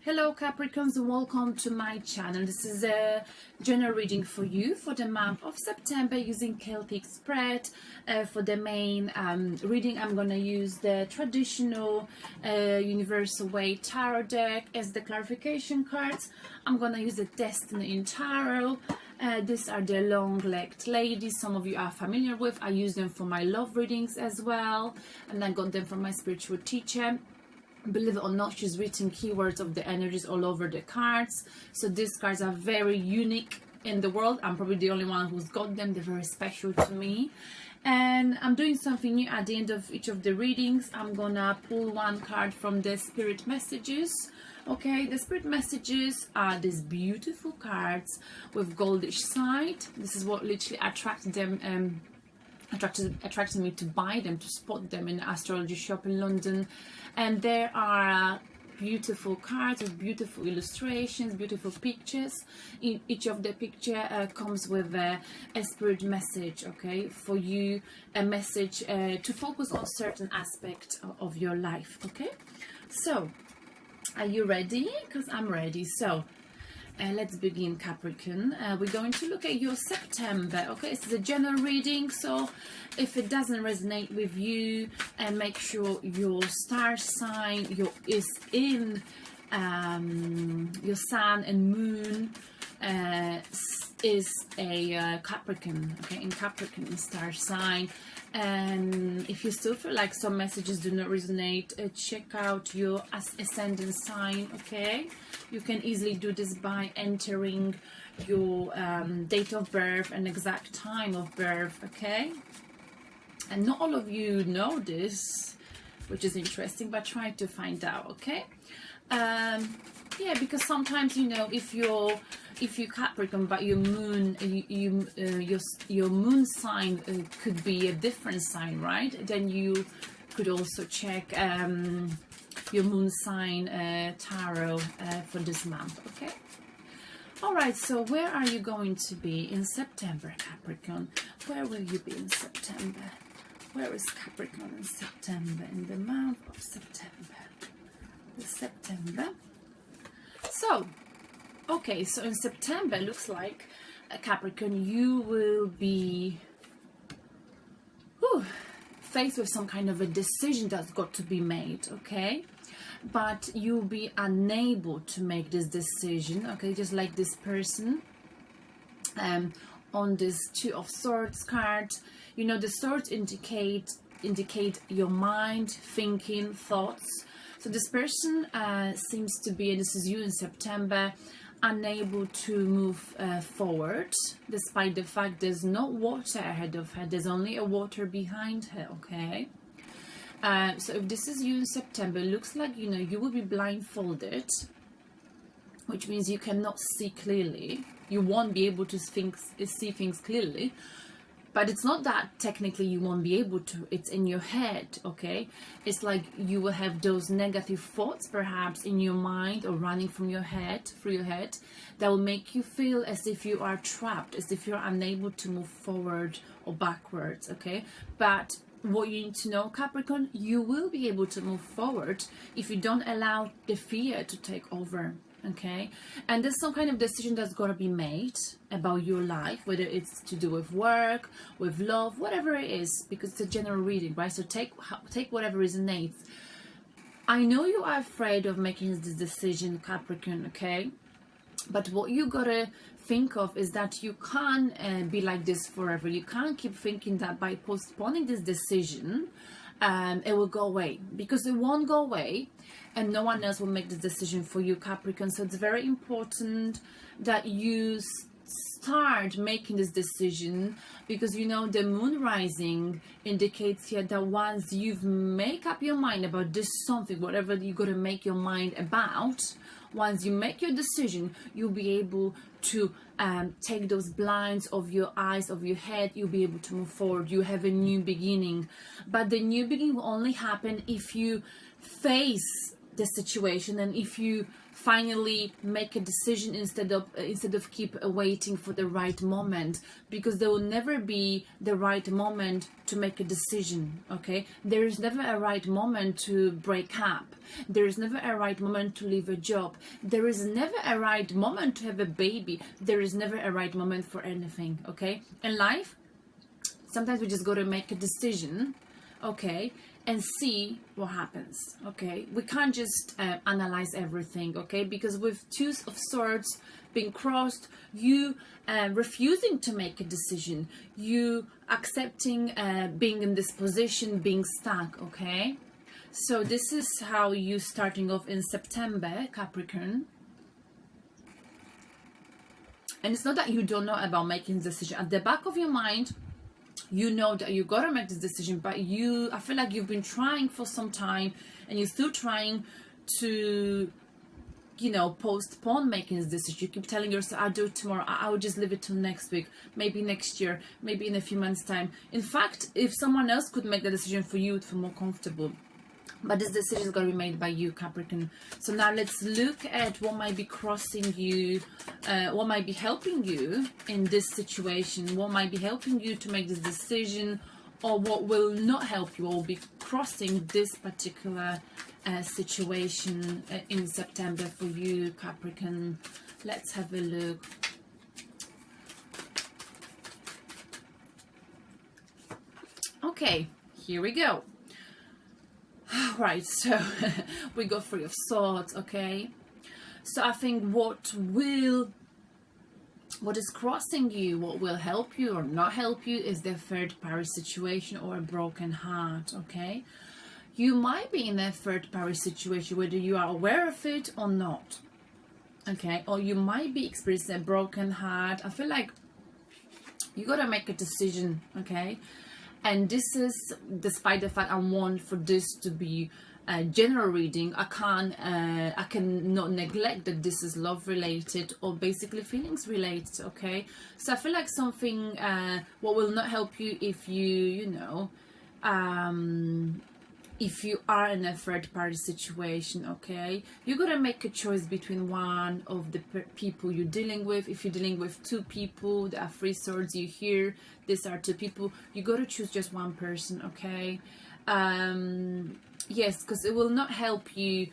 Hello Capricorns, welcome to my channel. This is a general reading for you for the month of September using Celtic spread. For the main reading, I'm going to use the traditional Universal Way Tarot deck as the clarification cards. I'm going to use the Destiny in Tarot. These are the long-legged ladies some of you are familiar with. I use them for my love readings as well, and I got them from my spiritual teacher. Believe it or not, she's written keywords of the energies all over the cards. So these cards are very unique in the world. I'm probably the only one who's got them. They're very special to me. And I'm doing something new at the end of each of the readings. I'm gonna pull one card from the spirit messages. Okay, the spirit messages are these beautiful cards with goldish side. This is what literally attracted them attracted me to buy them, to spot them in the astrology shop in London. And there are beautiful cards with beautiful illustrations, beautiful pictures. Each of the picture comes with a spirit message, okay, for you, a message to focus on certain aspect of your life. Okay, so are you ready? Because I'm ready. So let's begin, Capricorn. We're going to look at your September. Okay, it's a general reading, so if it doesn't resonate with you, make sure your star sign is in your sun and moon is a Capricorn. Okay, in Capricorn star sign. And if you still feel like some messages do not resonate, check out your ascendant sign. Okay, you can easily do this by entering your date of birth and exact time of birth. Okay, and not all of you know this, which is interesting, but try to find out. Okay, yeah, because sometimes, you know, if you're Capricorn but your moon your moon sign could be a different sign, right? Then you could also check your moon sign tarot for this month. Okay, all right, so where are you going to be in September, Capricorn? Where will you be in September? Where is Capricorn in September, in the month of September? So okay, so in September, looks like Capricorn, you will be faced with some kind of a decision that's got to be made. Okay, but you'll be unable to make this decision. Okay, just like this person on this Two of Swords card. You know, the swords indicate your mind, thinking, thoughts. So this person seems to be, and this is you in September, unable to move forward, despite the fact there's no water ahead of her. There's only a water behind her. Okay, so if this is you in September, looks like, you know, you will be blindfolded, which means you cannot see clearly. You won't be able to see things clearly. But it's not that technically you won't be able to, it's in your head. Okay, it's like you will have those negative thoughts perhaps in your mind or running from your head, through your head, that will make you feel as if you are trapped, as if you're unable to move forward or backwards. Okay, but what you need to know, Capricorn, you will be able to move forward if you don't allow the fear to take over. Okay, and there's some kind of decision that's got to be made about your life, whether it's to do with work, with love, whatever it is, because it's a general reading, right? So take whatever resonates. I know you are afraid of making this decision, Capricorn. Okay, but what you gotta think of is that you can't be like this forever. You can't keep thinking that by postponing this decision it will go away, because it won't go away, and no one else will make the decision for you, Capricorn. So it's very important that you start making this decision, because, you know, the moon rising indicates here that once you've made up your mind about this something, whatever you got to make your mind about, once you make your decision, you'll be able to take those blinds of your eyes, of your head. You'll be able to move forward. You have a new beginning, but the new beginning will only happen if you face the situation, and if you finally make a decision instead of keep waiting for the right moment, because there will never be the right moment to make a decision. Okay, there is never a right moment to break up. There is never a right moment to leave a job. There is never a right moment to have a baby. There is never a right moment for anything. Okay, in life sometimes we just got to make a decision, okay, and see what happens. Okay, we can't just analyze everything, okay, because with two of swords being crossed, you refusing to make a decision, you accepting being in this position, being stuck. Okay, so this is how you starting off in September, Capricorn. And it's not that you don't know about making the decision. At the back of your mind, you know that you gotta make this decision, but I feel like you've been trying for some time, and you're still trying to, you know, postpone making this decision. You keep telling yourself, I'll do it tomorrow, I'll just leave it till next week, maybe next year, maybe in a few months time. In fact, if someone else could make the decision for you, you'd feel more comfortable. But this decision is going to be made by you, Capricorn. So now let's look at what might be crossing you, what might be helping you in this situation, what might be helping you to make this decision, or what will not help you, or will be crossing this particular situation in September for you, Capricorn. Let's have a look. Okay, here we go. Right, so we got Three of Swords. Okay, so I think what is crossing you, what will help you or not help you, is the third party situation or a broken heart. Okay, you might be in a third party situation whether you are aware of it or not. Okay, or you might be experiencing a broken heart. I feel like you gotta make a decision. Okay, and this is despite the fact I want for this to be a general reading. I cannot neglect that this is love related or basically feelings related. Okay, so I feel like something what will not help you if if you are in a third party situation. Okay, you gotta make a choice between one of the people you're dealing with. If you're dealing with two people, there are three swords you hear, these are two people, you gotta choose just one person. Okay, yes, because it will not help you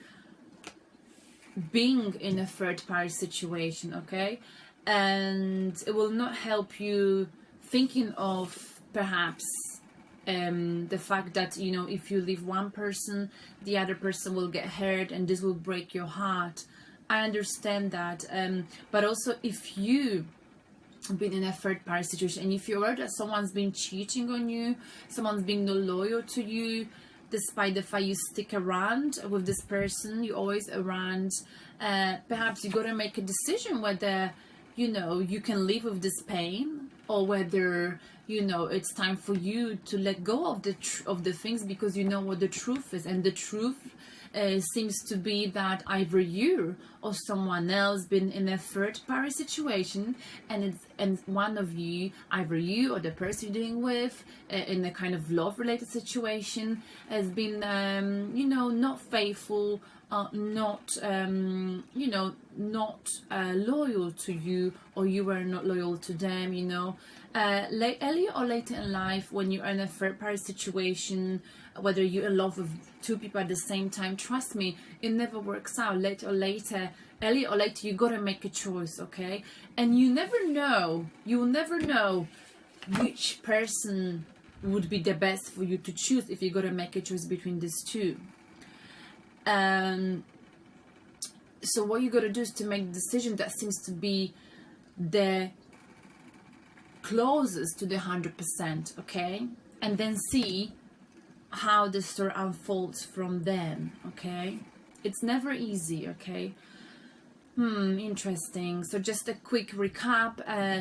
being in a third party situation. Okay, and it will not help you thinking of perhaps the fact that, you know, if you leave one person, the other person will get hurt and this will break your heart. I understand that, but also if you been in a third party situation and if you're aware that someone's been cheating on you, someone's being not loyal to you, despite the fact you stick around with this person, you're always around, perhaps you gotta make a decision whether, you know, you can live with this pain, or whether, you know, it's time for you to let go of the things, because you know what the truth is. And the truth seems to be that either you or someone else been in a third party situation, and one of you, either you or the person you're dealing with in a kind of love related situation, has been you know, not faithful, not you know, not loyal to you, or you were not loyal to them. You know, earlier or later in life, when you're in a third party situation, whether you're in love with two people at the same time, trust me, it never works out. Later or later, earlier or later, you gotta make a choice. Okay, and you will never know which person would be the best for you to choose if you gotta make a choice between these two. So what you gotta do is to make a decision that seems to be the closest to the 100%, okay? And then see how the story unfolds from then, okay? It's never easy, okay? Interesting. So just a quick recap,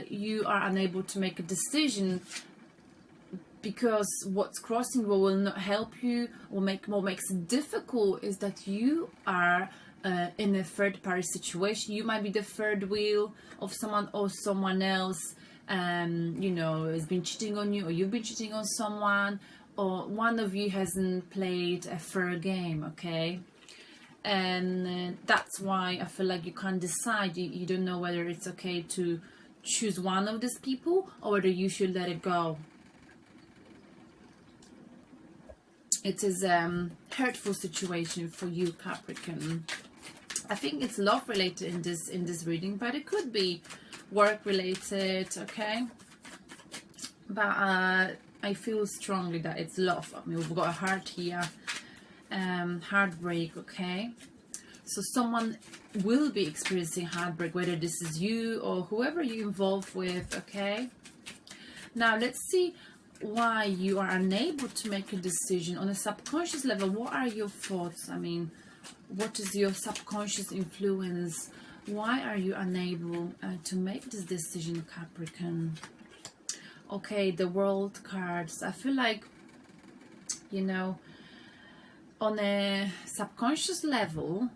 you are unable to make a decision because what's crossing will not help you, or what makes it difficult is that you are in a third party situation. You might be the third wheel of someone, or someone else you know, has been cheating on you, or you've been cheating on someone, or one of you hasn't played a fair game. Okay, and that's why I feel like you can't decide. You don't know whether it's okay to choose one of these people or whether you should let it go. It is a hurtful situation for you, Capricorn. I think it's love related in this reading, but it could be work related, okay? But I feel strongly that it's love. I mean, we've got a heart here, heartbreak, okay? So someone will be experiencing heartbreak, whether this is you or whoever you're involved with, okay? Now let's see why you are unable to make a decision on a subconscious level. What are your thoughts? I mean, what is your subconscious influence? Why are you unable to make this decision, Capricorn? Okay, the World cards. I feel like, you know, on a subconscious level,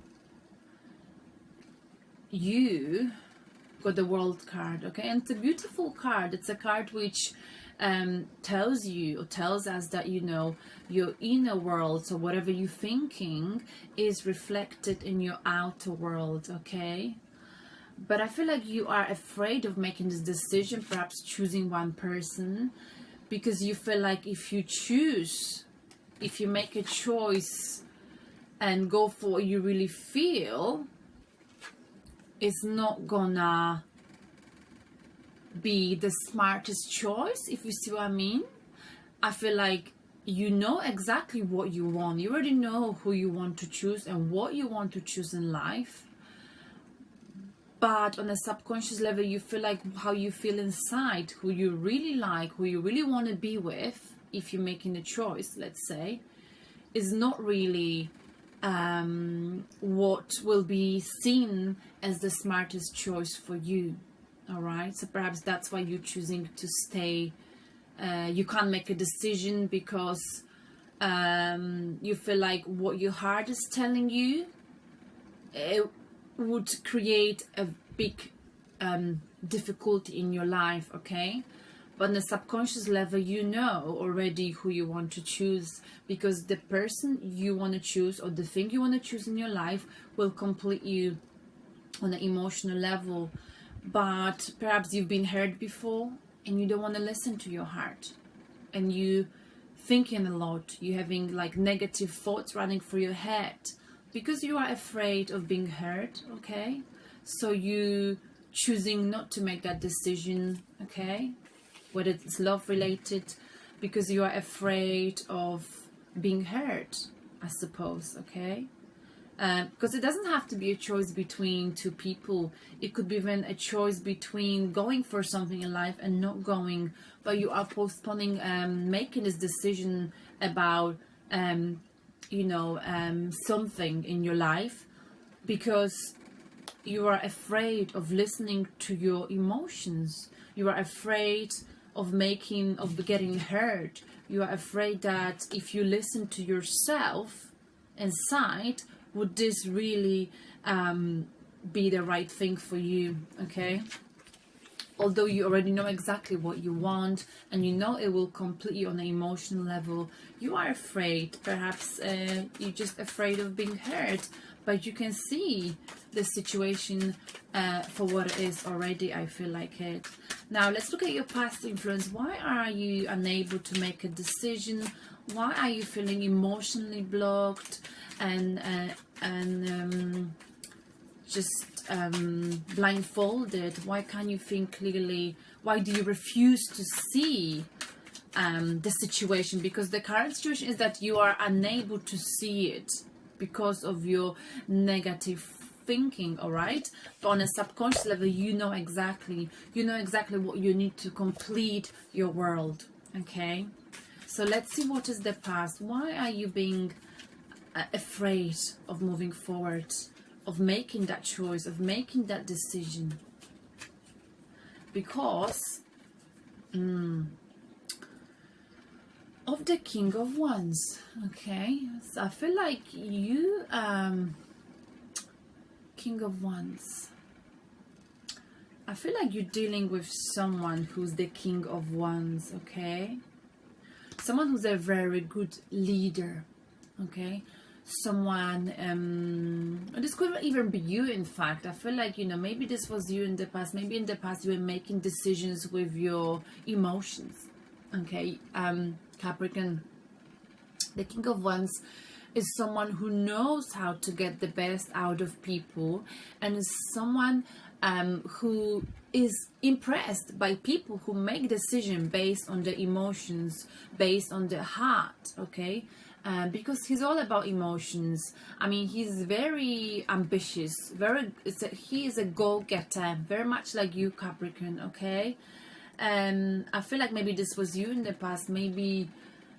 you got the World card, okay? And it's a beautiful card. It's a card which tells you or tells us that, you know, your inner world, so whatever you're thinking is reflected in your outer world, okay? But I feel like you are afraid of making this decision, perhaps choosing one person, because you feel like if you make a choice and go for what you really feel, it's not gonna be the smartest choice, if you see what I mean. I feel like you know exactly what you want. You already know who you want to choose and what you want to choose in life. But on a subconscious level, you feel like how you feel inside, who you really like, who you really want to be with, if you're making a choice, let's say, is not really what will be seen as the smartest choice for you. All right, so perhaps that's why you're choosing to stay. You can't make a decision because you feel like what your heart is telling you, it would create a big difficulty in your life, okay? But on the subconscious level, you know already who you want to choose, because the person you want to choose or the thing you want to choose in your life will complete you on an emotional level. But perhaps you've been hurt before and you don't want to listen to your heart, and you thinking a lot, you having like negative thoughts running through your head because you are afraid of being hurt, okay? So you choosing not to make that decision, okay? Whether it's love related, because you are afraid of being hurt, I suppose, okay? Because it doesn't have to be a choice between two people. It could be even a choice between going for something in life and not going, but you are postponing making this decision about something in your life because you are afraid of listening to your emotions. You are afraid of getting hurt. You are afraid that if you listen to yourself inside, would this really be the right thing for you, okay? Although you already know exactly what you want and you know it will complete you on an emotional level, you are afraid. Perhaps you're just afraid of being hurt, but you can see the situation for what it is already. I feel like it. Now let's look at your past influence. Why are you unable to make a decision? Why are you feeling emotionally blocked and blindfolded? Why can't you think clearly? Why do you refuse to see the situation? Because the current situation is that you are unable to see it because of your negative thinking, all right? But on a subconscious level, you know exactly what you need to complete your world, okay? So let's see what is the past. Why are you being afraid of moving forward, of making that choice, of making that decision? Because of the King of Wands, okay? So I feel like you, King of Wands, I feel like you're dealing with someone who's the King of Wands, okay? Someone who's a very good leader, okay? someone, this could even be you. In fact, I feel like, you know, maybe this was you in the past. Maybe in the past you were making decisions with your emotions. Okay, Capricorn, the King of Wands is someone who knows how to get the best out of people, and is someone who is impressed by people who make decisions based on the emotions, based on the heart. Okay, because he's all about emotions. I mean, he's very ambitious, he is a goal-getter, very much like you, Capricorn. Okay, and I feel like maybe this was you in the past. Maybe,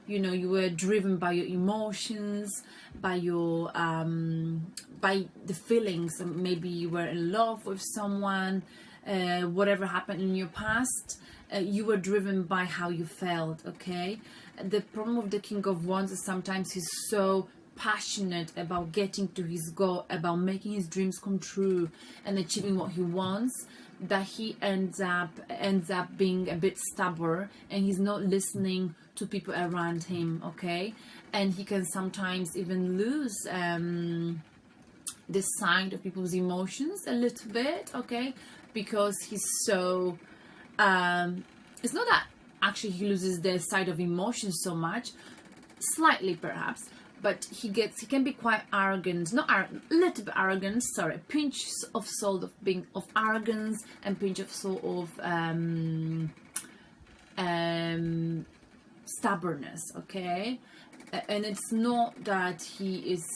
you know, you were driven by your emotions, by your by the feelings. Maybe you were in love with someone, whatever happened in your past, you were driven by how you felt. Okay, the problem with the King of Wands is sometimes he's so passionate about getting to his goal, about making his dreams come true and achieving what he wants, that he ends up being a bit stubborn, and he's not listening to people around him. Okay, and he can sometimes even lose the side of people's emotions a little bit. Okay, because he's so it's not that actually he loses the side of emotions so much, slightly perhaps, but he can be quite arrogant, not arrogant, a little bit arrogant, sorry, pinch of salt of being of arrogance, and pinch of salt of stubbornness. Okay, and it's not that he is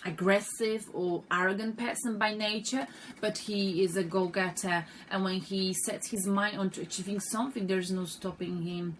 aggressive or arrogant person by nature, but he is a go-getter, and when he sets his mind onto achieving something, there's no stopping him.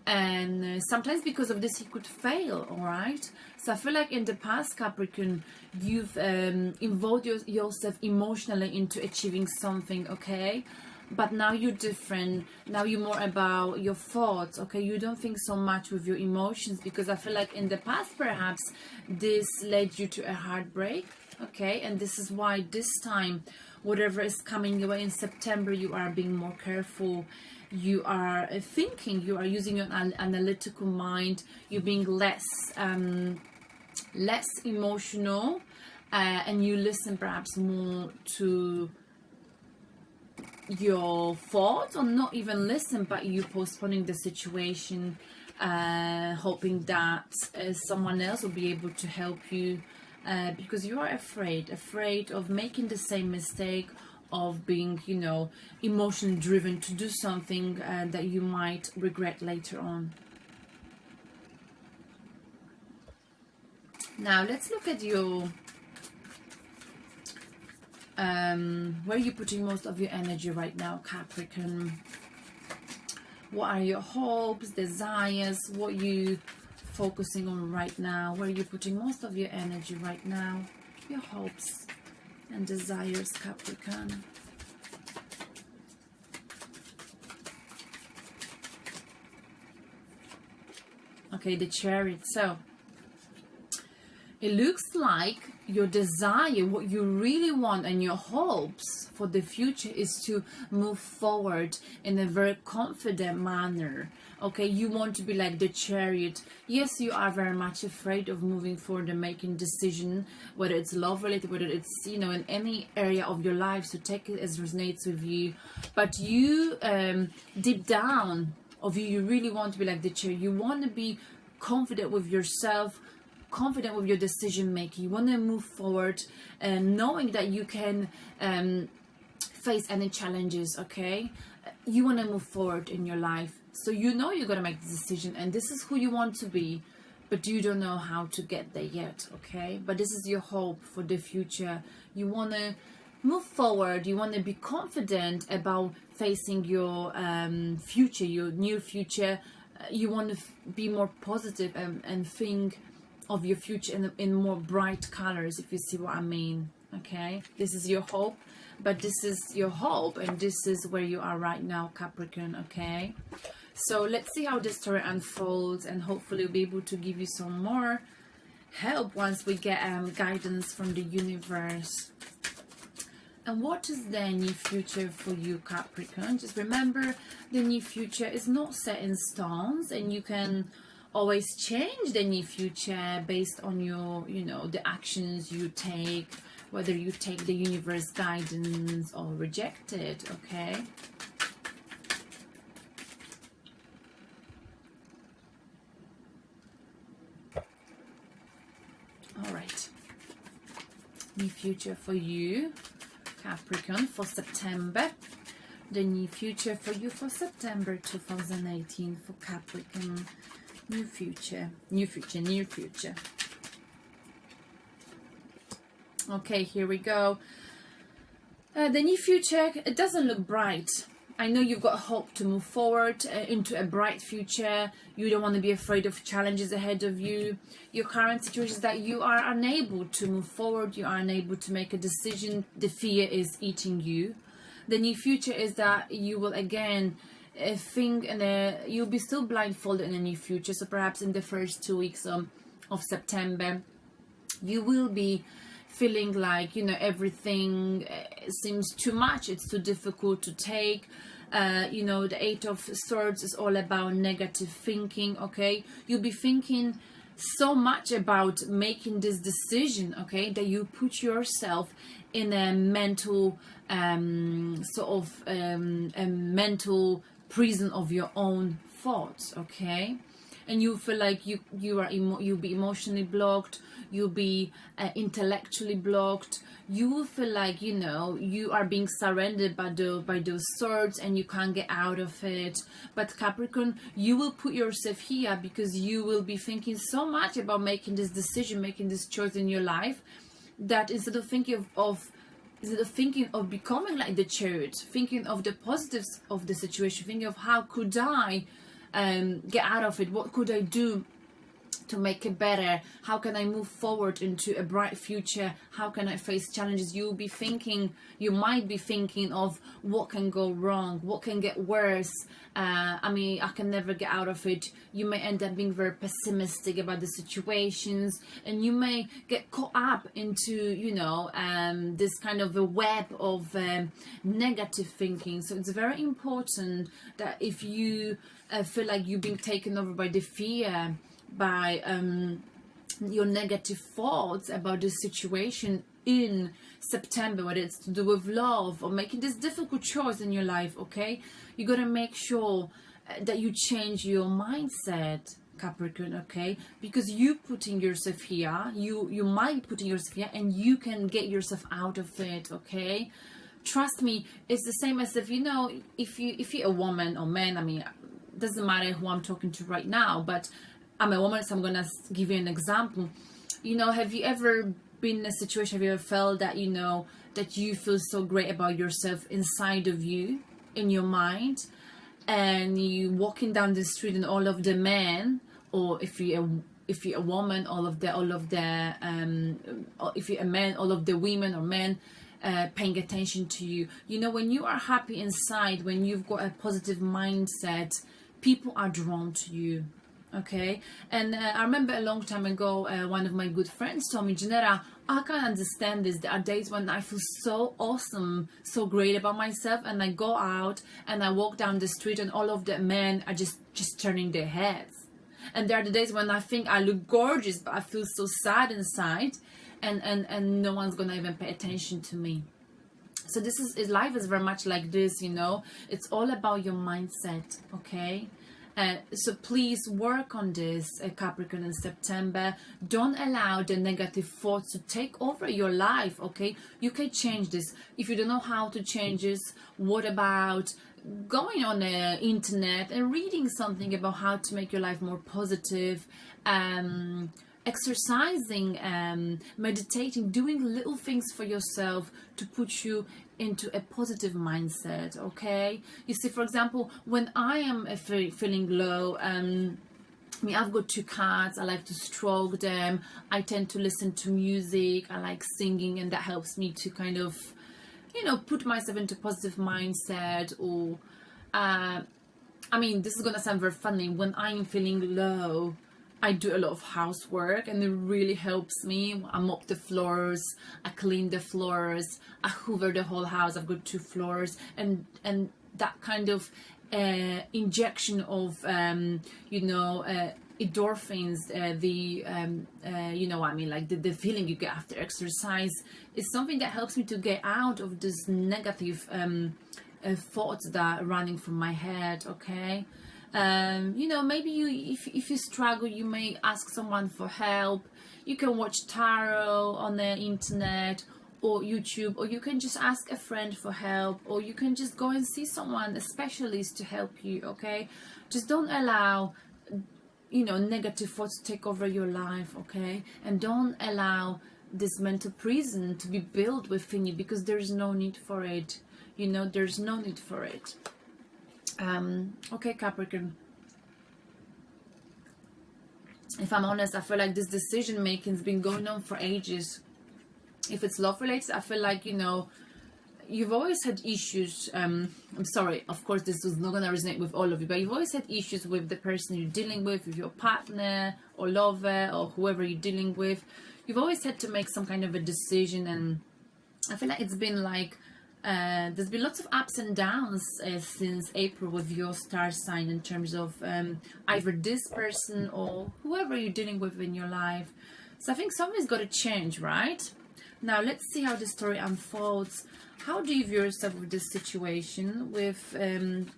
And sometimes because of this he could fail. All right, so I feel like in the past, Capricorn, you've involved yourself emotionally into achieving something. Okay, but now you're different. Now you're more about your thoughts. Okay, you don't think so much with your emotions, because I feel like in the past perhaps this led you to a heartbreak. Okay, and this is why this time, whatever is coming your way in September, you are being more careful. You are thinking, you are using your analytical mind, you're being less emotional, and you listen perhaps more to your thoughts, or not even listen, but you postponing the situation, hoping that someone else will be able to help you, because you are afraid of making the same mistake, of being, you know, emotionally driven to do something that you might regret later on. Now let's look at your where are you putting most of your energy right now, Capricorn? What are your hopes, desires? What are you focusing on right now? Where are you putting most of your energy right now? Your hopes and desires, Capricorn. Okay, the Chariot. So it looks like your desire, what you really want, and your hopes for the future is to move forward in a very confident manner. Okay, you want to be like the Chariot. Yes, you are very much afraid of moving forward and making decision, whether it's love related, whether it's, you know, in any area of your life, so take it as resonates with you. But you deep down of you really want to be like the Chariot. You want to be confident with yourself, confident with your decision making. You want to move forward, knowing that you can face any challenges. Okay, you want to move forward in your life, so you know you're gonna make the decision, and this is who you want to be, but you don't know how to get there yet. Okay, but this is your hope for the future. You want to move forward, you want to be confident about facing your future, your near future. You want to be more positive and think of your future in more bright colors, if you see what I mean. Okay, this is your hope, but this is your hope, and this is where you are right now, Capricorn. Okay, so let's see how this story unfolds, and hopefully we'll be able to give you some more help once we get guidance from the universe. And what is the near future for you, Capricorn? Just remember, the near future is not set in stones, and you can always change the near future based on your, the actions you take, whether you take the universe guidance or reject it, okay? All right. Near future for you, Capricorn, for September. The near future for you for September 2018 for Capricorn. New future. Okay, here we go. The near future, it doesn't look bright. I know you've got hope to move forward into a bright future. You don't want to be afraid of challenges ahead of you. Your current situation is that you are unable to move forward. You are unable to make a decision. The fear is eating you. The near future is that you will again think, and you'll be still blindfolded in the near future. So perhaps in the first 2 weeks of September, you will be feeling like, everything seems too much, it's too difficult to take. The Eight of Swords is all about negative thinking, okay? You'll be thinking so much about making this decision, okay, that you put yourself in a mental a mental prison of your own thoughts, okay? And you feel like you'll be emotionally blocked, you'll be intellectually blocked. You will feel like you are being surrendered by those swords, and you can't get out of it. But Capricorn, you will put yourself here because you will be thinking so much about making this decision, making this choice in your life, that instead of thinking of becoming like the Chariot, thinking of the positives of the situation, thinking of how could I get out of it, what could I do to make it better, how can I move forward into a bright future, how can I face challenges, you might be thinking of what can go wrong, what can get worse, I can never get out of it. You may end up being very pessimistic about the situations, and you may get caught up into this kind of a web of negative thinking. So it's very important that if you feel like you're being taken over by the fear, by your negative thoughts about the situation in September, whether it's to do with love or making this difficult choice in your life, okay, you got to make sure that you change your mindset, Capricorn, okay, because you putting yourself here, you might be putting yourself here, and you can get yourself out of it, okay? Trust me, it's the same as if you're a woman or man, doesn't matter who I'm talking to right now, but I'm a woman, so I'm gonna give you an example. Have you ever been in a situation, have you ever felt that that you feel so great about yourself inside of you, in your mind, and you walking down the street and all of the men, or if you're a woman, if you're a man, all of the women or men paying attention to you. When you are happy inside, when you've got a positive mindset, people are drawn to you. Okay, and I remember a long time ago, one of my good friends told me, Janera, I can't understand this. There are days when I feel so awesome, so great about myself, and I go out and I walk down the street and all of the men are just turning their heads. And there are the days when I think I look gorgeous, but I feel so sad inside, and no one's gonna even pay attention to me. So life is very much like this, it's all about your mindset, okay? So please work on this, Capricorn, in September. Don't allow the negative thoughts to take over your life, okay? You can change this. If you don't know how to change this, what about going on the internet and reading something about how to make your life more positive, exercising, meditating, doing little things for yourself to put you into a positive mindset, okay? You see, for example, when I am feeling low, I've got 2 cats, I like to stroke them, I tend to listen to music, I like singing, and that helps me to kind of, put myself into a positive mindset. Or, this is gonna sound very funny, when I'm feeling low, I do a lot of housework, and it really helps me. I mop the floors, I clean the floors, I hoover the whole house. I've got 2 floors, and that kind of injection of endorphins, you know what I mean, like the feeling you get after exercise is something that helps me to get out of this negative thoughts that are running from my head. Okay, you know, maybe if you struggle, you may ask someone for help. You can watch tarot on the internet or YouTube, or you can just ask a friend for help, or you can just go and see someone, a specialist, to help you. Okay, just don't allow, you know, negative thoughts to take over your life. Okay, and don't allow this mental prison to be built within you, because there's no need for it. You know, there's no need for it. Okay, Capricorn, if I'm honest, I feel like this decision making has been going on for ages. If it's love related, I feel like, you know, you've always had issues. I'm sorry, of course this is not going to resonate with all of you, but you've always had issues with the person you're dealing with your partner or lover or whoever you're dealing with. You've always had to make some kind of a decision, and I feel like it's been like there's been lots of ups and downs since April with your star sign, in terms of either this person or whoever you're dealing with in your life. So I think something's got to change, right? Now let's see how the story unfolds. How do you view yourself with this situation, with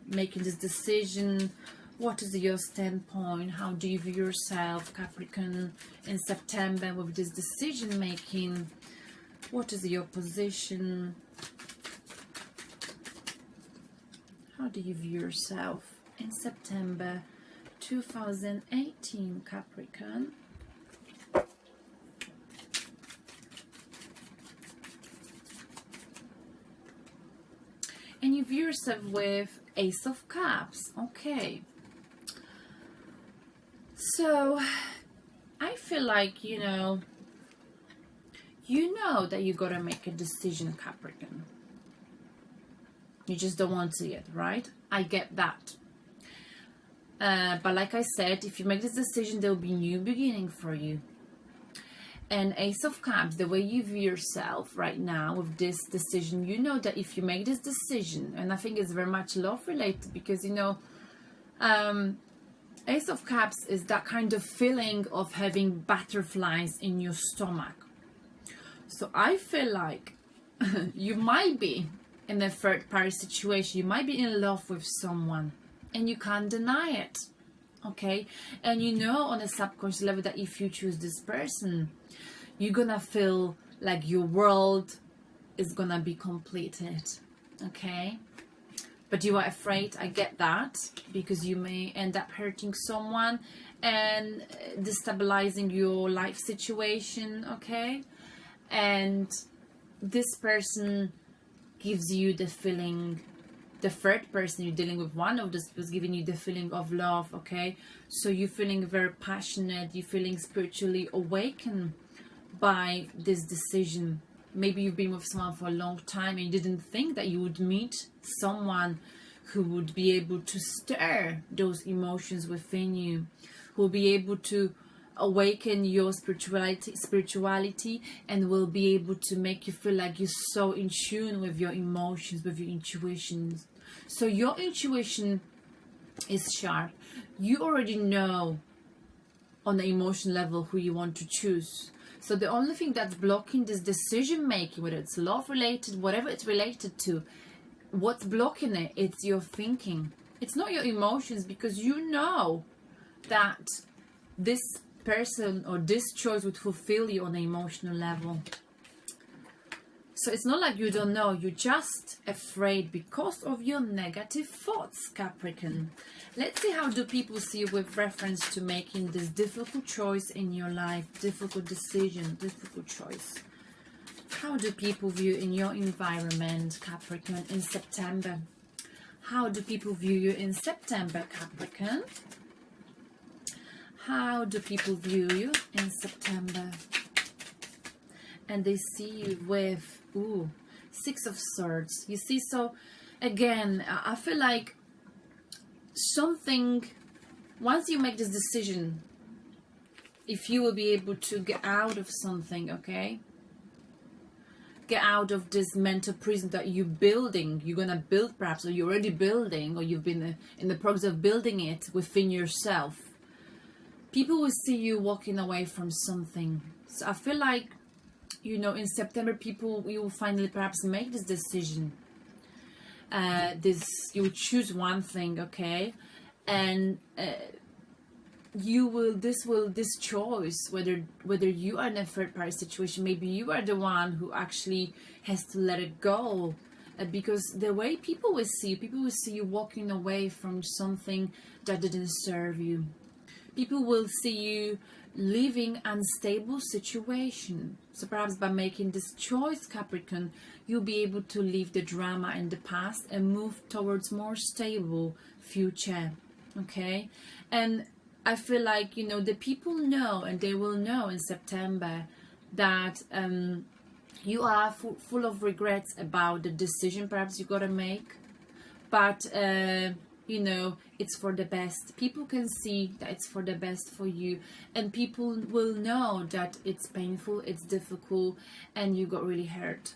making this decision? What is your standpoint? How do you view yourself, Capricorn, in September with this decision making? What is your position? How do you view yourself in September 2018, Capricorn? And you view yourself with Ace of Cups. Okay. So I feel like, you know that you gotta make a decision, Capricorn. You just don't want to yet, right? I get that. But like I said, if you make this decision, there will be a new beginning for you. And Ace of Cups, the way you view yourself right now with this decision, you know that if you make this decision, and I think it's very much love related, because, you know, Ace of Cups is that kind of feeling of having butterflies in your stomach. So I feel like you might be in a third party situation. You might be in love with someone and you can't deny it. Okay, and you know on a subconscious level that if you choose this person, you're gonna feel like your world is gonna be completed. Okay, but you are afraid. I get that, because you may end up hurting someone and destabilizing your life situation. Okay, and this person gives you the feeling, the third person you're dealing with, one of this was giving you the feeling of love. Okay, so you're feeling very passionate, you're feeling spiritually awakened by this decision. Maybe you've been with someone for a long time and you didn't think that you would meet someone who would be able to stir those emotions within you, who will be able to awaken your spirituality and will be able to make you feel like you're so in tune with your emotions, with your intuitions. So your intuition is sharp. You already know on the emotion level who you want to choose. So the only thing that's blocking this decision making, whether it's love related, whatever it's related to, what's blocking it, it's your thinking. It's not your emotions, because you know that this person or this choice would fulfill you on an emotional level. So it's not like you don't know, you're just afraid because of your negative thoughts, Capricorn. Let's see how do people see you with reference to making this difficult choice in your life, difficult decision, difficult choice. How do people view in your environment, Capricorn, in September? How do people view you in September, Capricorn? How do people view you in September? And they see you with, ooh, Six of Swords. You see, so again, I feel like something, once you make this decision, if you will be able to get out of something, okay? Get out of this mental prison that you're building, you're gonna build perhaps, or you're already building, or you've been in the process of building it within yourself. People will see you walking away from something. So I feel like, you know, in September, people, you will finally perhaps make this decision. You will choose one thing, okay, and this choice, whether you are in a third party situation, maybe you are the one who actually has to let it go, because the way people will see you walking away from something that didn't serve you. People will see you leaving unstable situation. So perhaps by making this choice, Capricorn, you'll be able to leave the drama in the past and move towards more stable future. Okay, and I feel like, you know, the people know, and they will know in September, that you are full of regrets about the decision perhaps you gotta make, but you know, it's for the best. People can see that it's for the best for you, and people will know that it's painful, it's difficult, and you got really hurt.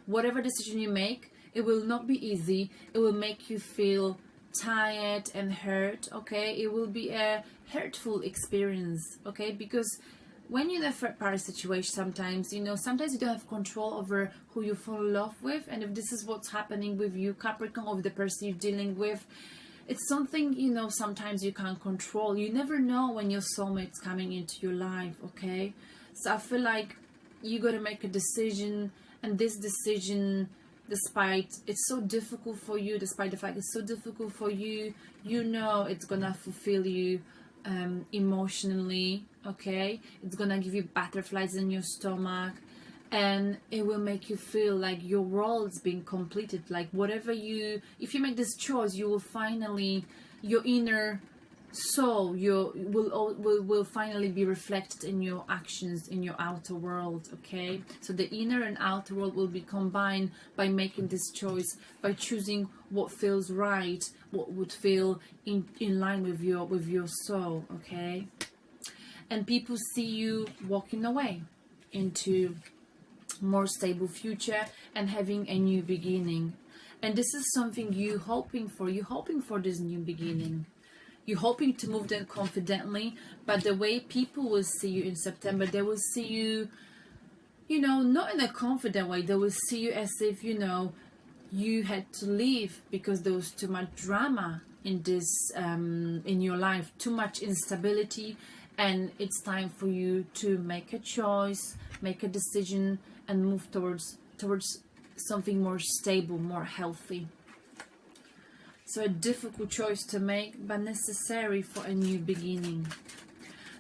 Whatever decision you make, it will not be easy. It will make you feel tired and hurt, okay? It will be a hurtful experience, okay? Because when you're in a third party situation, sometimes, you know, sometimes you don't have control over who you fall in love with, and if this is what's happening with you, Capricorn, or with the person you're dealing with, it's something, you know, sometimes you can't control. You never know when your soulmate's coming into your life, okay? So I feel like you got to make a decision, and this decision, despite it's so difficult for you, despite the fact it's so difficult for you, you know it's gonna fulfill you emotionally, okay? It's gonna give you butterflies in your stomach, and it will make you feel like your role is being completed. Like whatever if you make this choice, you will finally, your inner soul, will finally be reflected in your actions, in your outer world, okay? So the inner and outer world will be combined by making this choice, by choosing what feels right, what would feel in line with your soul, okay? And people see you walking away into more stable future and having a new beginning, and this is something you're hoping for this new beginning. You're hoping to move them confidently, but the way people will see you in September, they will see you, you know, not in a confident way. They will see you as if, you know, you had to leave because there was too much drama in this in your life, too much instability, and it's time for you to make a choice, make a decision, and move towards something more stable, more healthy. So a difficult choice to make, but necessary for a new beginning.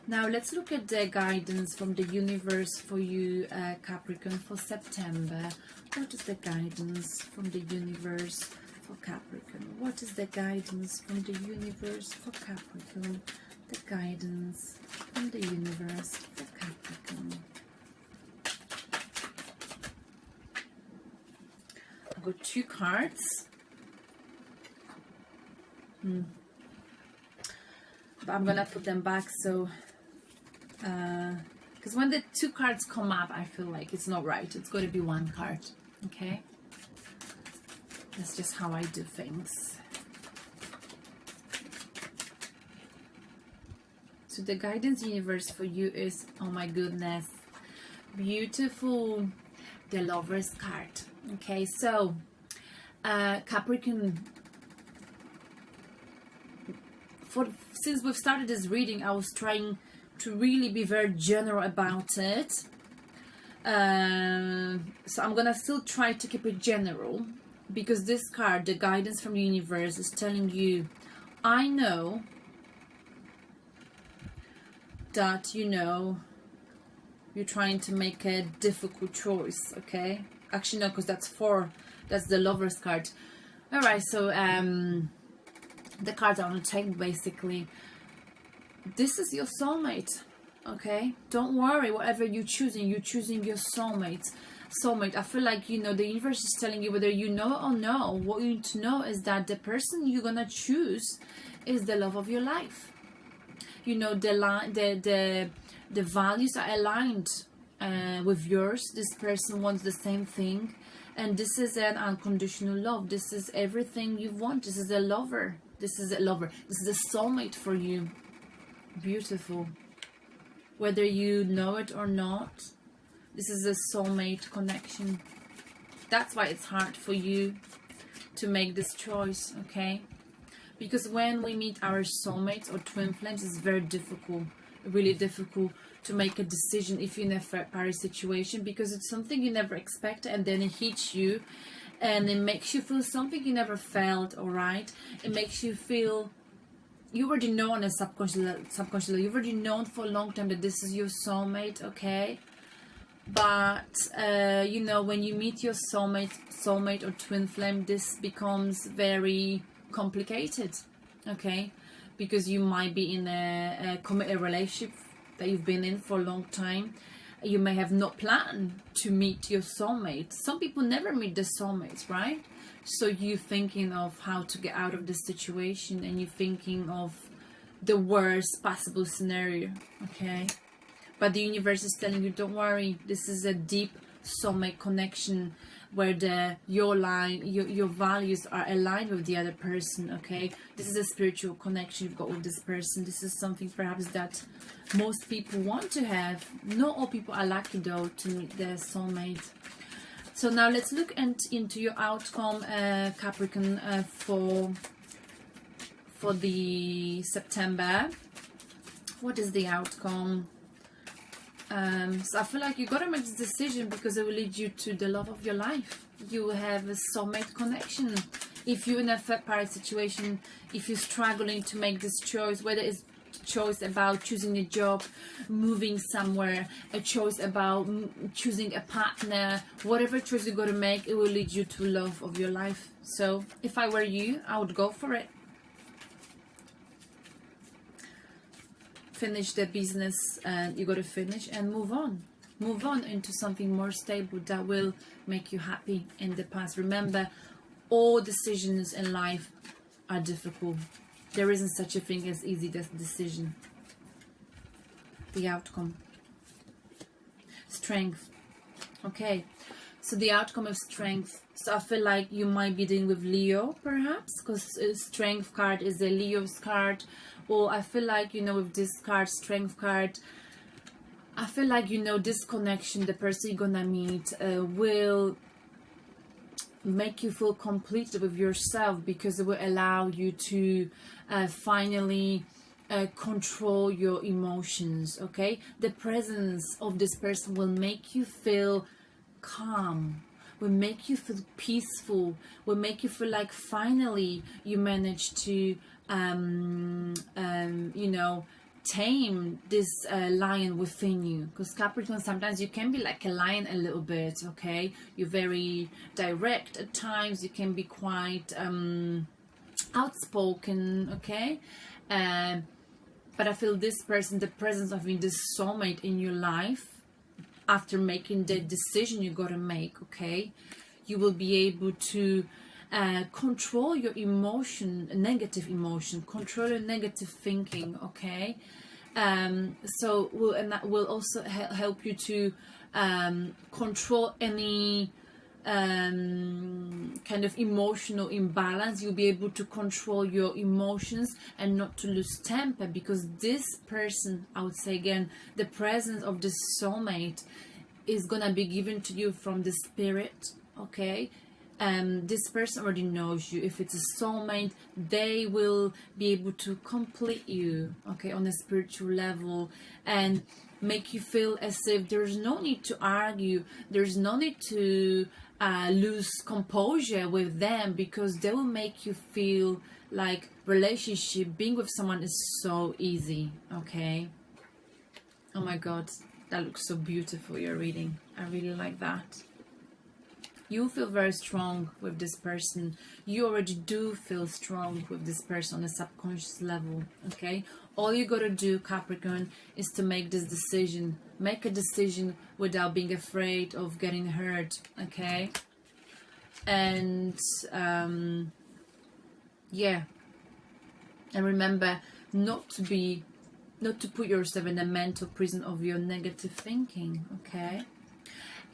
Now let's look at the guidance from the universe for you, Capricorn, for September. What is the guidance from the universe for Capricorn? What is the guidance from the universe for Capricorn? The guidance from the universe for Capricorn. I've got two cards. But I'm gonna put them back, so because when the two cards come up, I feel like it's not right. It's got to be one card, okay? That's just how I do things. So the guidance universe for you is, oh my goodness, beautiful, the Lover's card. Okay, so Capricorn, since we've started this reading, I was trying to really be very general about it. So I'm gonna still try to keep it general, because this card, the guidance from the universe, is telling you, I know that, you know, you're trying to make a difficult choice, okay? Actually, no, because that's the Lover's card. All right, so the cards I want to take, basically, this is your soulmate, okay? Don't worry, whatever you're choosing your soulmate. I feel like, you know, the universe is telling you, whether you know or no, what you need to know is that the person you're gonna choose is the love of your life. You know, the values are aligned with yours. This person wants the same thing, and this is an unconditional love. This is everything you want. This is a lover. This is a soulmate for you. Beautiful. whether you know it or not. This is a soulmate connection. That's why it's hard for you to make this choice, okay? Because when we meet our soulmates or twin flames, it's very difficult, really difficult to make a decision if you're in a third party situation, because it's something you never expect, and then it hits you and it makes you feel something you never felt. All right, it makes you feel you already know on a subconscious level, you've already known for a long time that this is your soulmate, okay? But you know, when you meet your soulmate or twin flame, this becomes very complicated, okay? Because you might be in a committed relationship that you've been in for a long time. You may have not planned to meet your soulmate. Some people never meet their soulmates, right? So you're thinking of how to get out of this situation, and you're thinking of the worst possible scenario, okay? But the universe is telling you, don't worry, this is a deep soulmate connection where your values are aligned with the other person, okay? This is a spiritual connection you've got with this person. This is something perhaps that most people want to have. Not all people are lucky though to meet their soulmate. So now let's look into your outcome, Capricorn, for the September. What is the outcome? So I feel like you got to make this decision because it will lead you to the love of your life. You will have a soulmate connection. If you're in a third party situation, if you're struggling to make this choice, whether it's a choice about choosing a job, moving somewhere, a choice about choosing a partner, whatever choice you got to make, it will lead you to love of your life. So if I were you, I would go for it. Finish the business, and you got to finish and move on into something more stable that will make you happy in the past. Remember, all decisions in life are difficult. There isn't such a thing as easy decision. The outcome, strength, okay? So the outcome of strength. So I feel like you might be dealing with Leo, perhaps, because strength card is a Leo's card. Or I feel like, you know, with this card, strength card, I feel like, you know, this connection, the person you're gonna meet will make you feel complete with yourself, because it will allow you to finally control your emotions, okay? The presence of this person will make you feel calm, will make you feel peaceful, will make you feel like finally you managed to you know, tame this lion within you. Because Capricorn, sometimes you can be like a lion a little bit, okay? You're very direct at times, you can be quite outspoken, okay? But I feel this person, the presence of this soulmate in your life, after making the decision you got to make, okay, you will be able to control your emotion, negative emotion, control your negative thinking, okay? So that will also help you to control any kind of emotional imbalance. You'll be able to control your emotions and not to lose temper, because this person, I would say again, the presence of this soulmate is gonna be given to you from the spirit, okay? This person already knows you. If it's a soulmate, they will be able to complete you, okay, on a spiritual level, and make you feel as if there's no need to argue, there's no need to lose composure with them, because they will make you feel like relationship, being with someone is so easy, okay? Oh my god, that looks so beautiful, your reading. I really like that. You feel very strong with this person. You already do feel strong with this person on a subconscious level, okay? All you gotta do, Capricorn, is to make this decision. Make a decision without being afraid of getting hurt, okay? And yeah, and remember not to put yourself in a mental prison of your negative thinking, okay?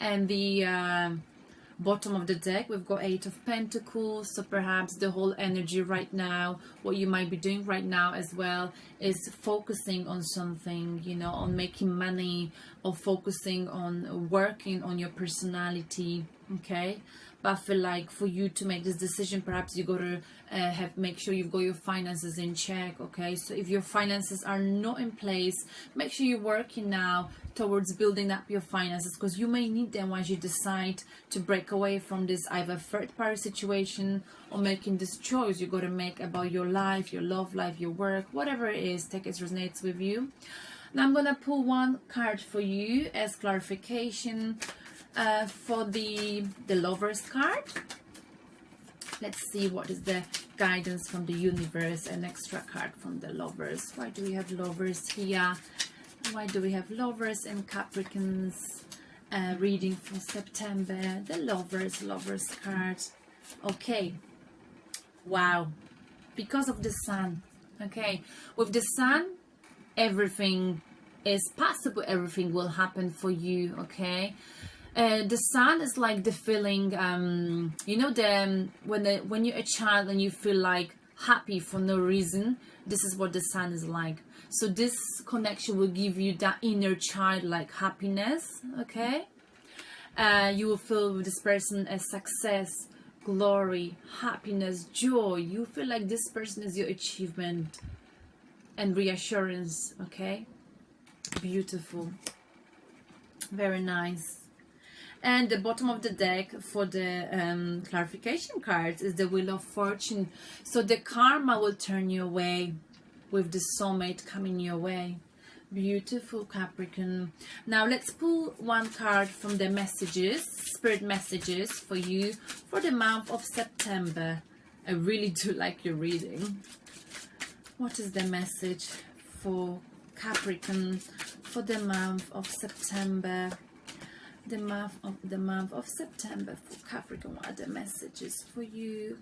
And the Bottom of the deck, we've got 8 of Pentacles. So perhaps the whole energy right now, what you might be doing right now as well, is focusing on something, you know, on making money, or focusing on working on your personality. Okay, but I feel like for you to make this decision, perhaps you got to make sure you've got your finances in check. Okay, so if your finances are not in place, make sure you're working now towards building up your finances, because you may need them once you decide to break away from this either third party situation or making this choice you got to make about your life, your love life, your work, whatever it is. Take it resonates with you. Now I'm gonna pull one card for you as clarification for the Lovers card. Let's see what is the guidance from the universe. An extra card from the Lovers. Why do we have Lovers here? Why do we have Lovers and Capricorns reading for September? The Lovers card. Okay. Wow. Because of the Sun. Okay. With the Sun, everything is possible. Everything will happen for you. Okay. The Sun is like the feeling, you know, when you're a child and you feel like happy for no reason. This is what the Sun is like. So this connection will give you that inner childlike happiness. Okay, you will feel with this person as success, glory, happiness, joy. You feel like this person is your achievement and reassurance. Okay, beautiful, very nice. And the bottom of the deck for the clarification cards is the Wheel of Fortune. So the karma will turn you away with the soulmate coming your way. Beautiful, Capricorn. Now let's pull one card from the messages, spirit messages for you for the month of September. I really do like your reading. What is the message for Capricorn for the month of September? The month of September for Capricorn. What are the messages for you?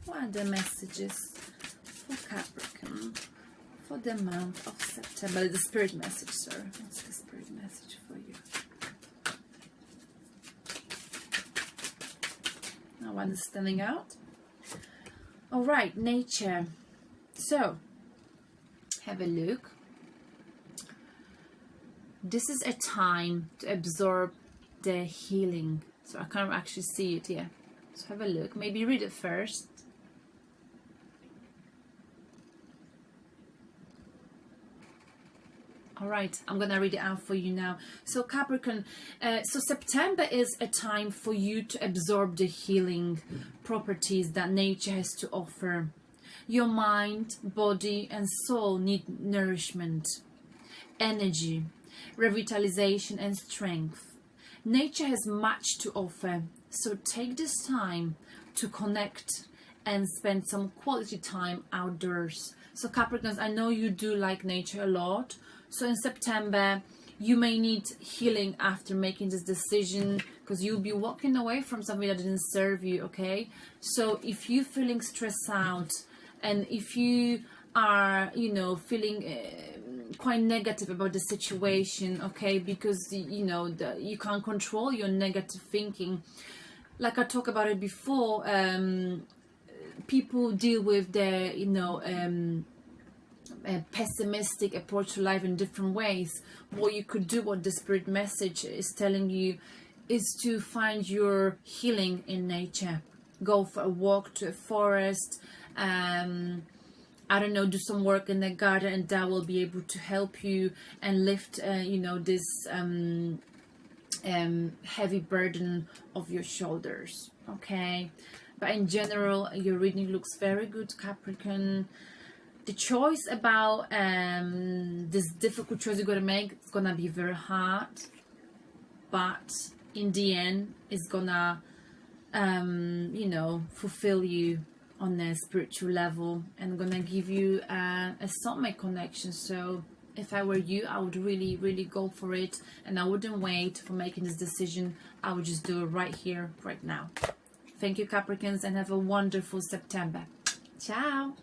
What are the messages for Capricorn for the month of September? The spirit message, sir. What's the spirit message for you? No one is standing out. All right, nature. So have a look. This is a time to absorb the healing. So I can't actually see it here. So have a look. Maybe read it first. All right, I'm gonna read it out for you now. So Capricorn, so September is a time for you to absorb the healing properties that nature has to offer. Your mind, body and soul need nourishment, energy, revitalization and strength. Nature has much to offer, so take this time to connect and spend some quality time outdoors. So Capricorns, I know you do like nature a lot. So in September, you may need healing after making this decision, because you'll be walking away from something that didn't serve you, okay? So if you're feeling stressed out, and if you are, you know, feeling quite negative about the situation, okay, because, you know, you can't control your negative thinking. Like I talked about it before, people deal with their, you know, a pessimistic approach to life in different ways. What you could do, what the spirit message is telling you, is to find your healing in nature. Go for a walk to a forest, I don't know, do some work in the garden, and that will be able to help you and lift you know, this heavy burden of your shoulders, okay? But in general, your reading looks very good, Capricorn. The choice about this difficult choice you're going to make, it's going to be very hard, but in the end, it's going to, you know, fulfill you on a spiritual level and going to give you a soulmate connection. So if I were you, I would really, really go for it, and I wouldn't wait for making this decision. I would just do it right here, right now. Thank you, Capricorns, and have a wonderful September. Ciao.